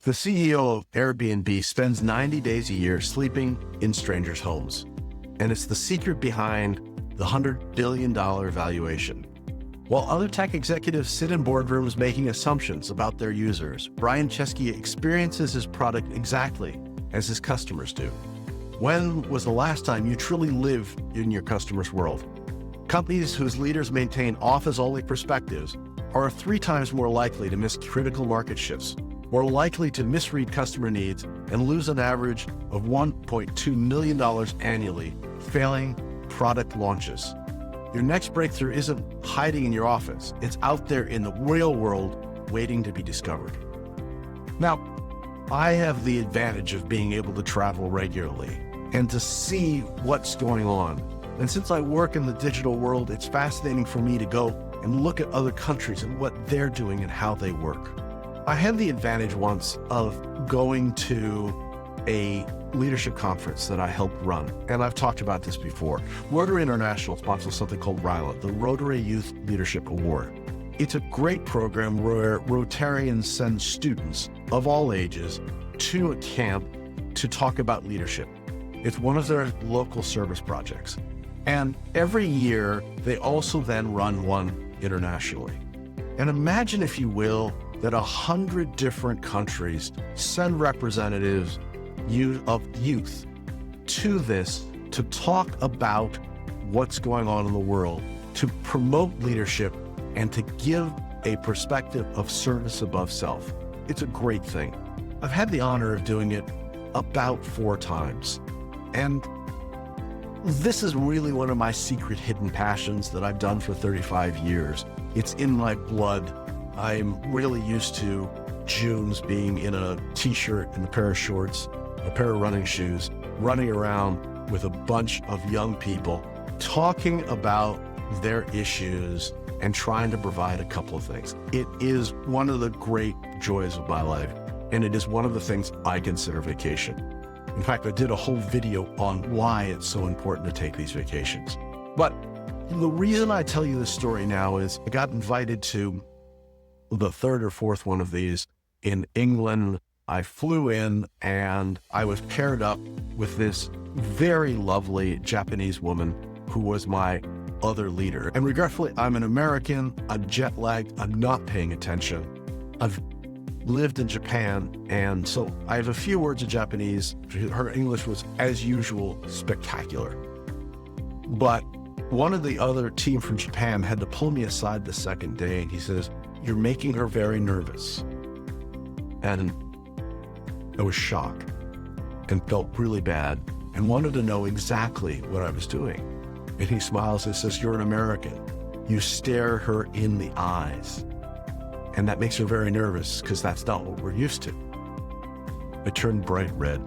The CEO of Airbnb spends 90 days a year sleeping in strangers' homes. And it's the secret behind the $100 billion valuation. While other tech executives sit in boardrooms making assumptions about their users, Brian Chesky experiences his product exactly as his customers do. When was the last time you truly lived in your customer's world? Companies whose leaders maintain office-only perspectives are 3 times more likely to miss critical market shifts, more likely to misread customer needs, and lose an average of $1.2 million annually, failing product launches. Your next breakthrough isn't hiding in your office. It's out there in the real world, waiting to be discovered. Now, I have the advantage of being able to travel regularly and to see what's going on. And since I work in the digital world, it's fascinating for me to go and look at other countries and what they're doing and how they work. I had the advantage once of going to a leadership conference that I helped run, and I've talked about this before. Rotary International sponsors something called RILA, the Rotary Youth Leadership Award. It's a great program where Rotarians send students of all ages to a camp to talk about leadership. It's one of their local service projects. And every year, they also then run one internationally. And imagine, if you will, that 100 different countries send representatives of youth to this to talk about what's going on in the world, to promote leadership, and to give a perspective of service above self. It's a great thing. I've had the honor of doing it about 4 times. And this is really one of my secret hidden passions that I've done for 35 years. It's in my blood. I'm really used to Junes being in a t-shirt and a pair of shorts, a pair of running shoes, running around with a bunch of young people, talking about their issues and trying to provide a couple of things. It is one of the great joys of my life, and it is one of the things I consider vacation. In fact, I did a whole video on why it's so important to take these vacations. But the reason I tell you this story now is I got invited to the 3rd or 4th one of these in England. I flew in and I was paired up with this very lovely Japanese woman who was my other leader. And regretfully, I'm an American, I'm jet lagged, I'm not paying attention. I've lived in Japan, and so I have a few words of Japanese. Her English was, as usual, spectacular. But one of the other team from Japan had to pull me aside the second day, and he says, "You're making her very nervous." And I was shocked and felt really bad and wanted to know exactly what I was doing. And he smiles and says, "You're an American. You stare her in the eyes. And that makes her very nervous because that's not what we're used to." I turned bright red.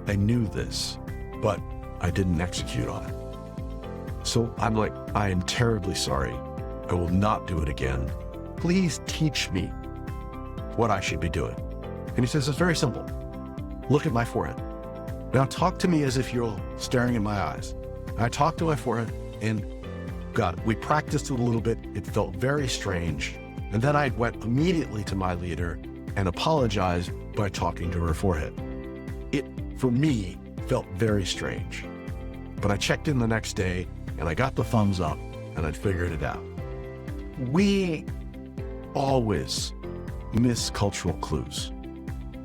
I knew this, but I didn't execute on it. So I'm like, "I am terribly sorry. I will not do it again. Please teach me what I should be doing." And he says, "It's very simple. Look at my forehead. Now talk to me as if you're staring in my eyes." I talked to my forehead, and God, we practiced it a little bit. It felt very strange. And then I went immediately to my leader and apologized by talking to her forehead. It, for me, felt very strange. But I checked in the next day and I got the thumbs up and I figured it out. We always miss cultural clues.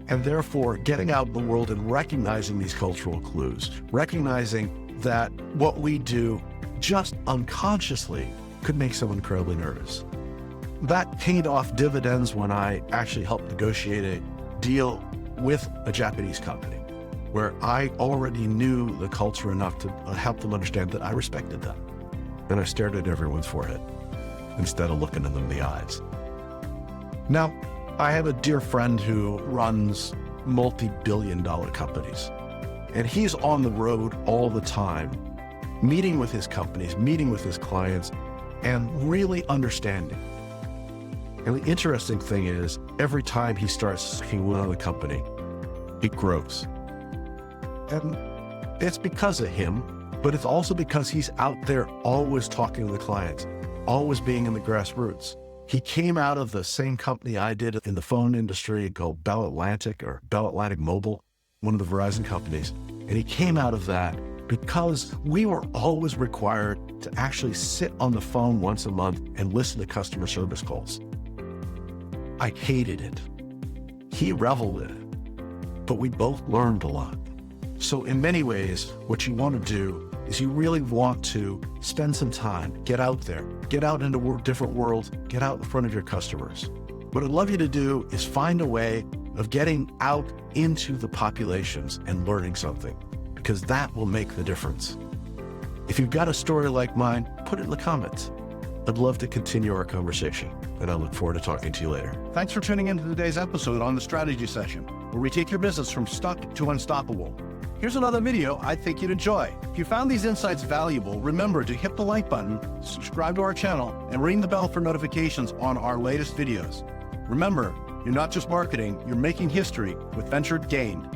And therefore, getting out in the world and recognizing these cultural clues, recognizing that what we do just unconsciously could make someone incredibly nervous. That paid off dividends when I actually helped negotiate a deal with a Japanese company where I already knew the culture enough to help them understand that I respected them. Then I stared at everyone's forehead instead of looking at them in the eyes. Now, I have a dear friend who runs multi-billion-dollar companies, and he's on the road all the time, meeting with his companies, meeting with his clients, and really understanding. And the interesting thing is, every time he starts working with another company, it grows. And it's because of him, but it's also because he's out there always talking to the clients, always being in the grassroots. He came out of the same company I did in the phone industry called Bell Atlantic or Bell Atlantic Mobile, one of the Verizon companies. And he came out of that because we were always required to actually sit on the phone once a month and listen to customer service calls. I hated it. He reveled in it, but we both learned a lot. So in many ways, what you want to do is you really want to spend some time, get out there, get out into different worlds, get out in front of your customers. What I'd love you to do is find a way of getting out into the populations and learning something, because that will make the difference. If you've got a story like mine, put it in the comments. I'd love to continue our conversation, and I look forward to talking to you later. Thanks for tuning into today's episode on the Strategy Session, where we take your business from stuck to unstoppable. Here's another video I think you'd enjoy. If you found these insights valuable, remember to hit the like button, subscribe to our channel, and ring the bell for notifications on our latest videos. Remember, you're not just marketing, you're making history with Ventured Gain.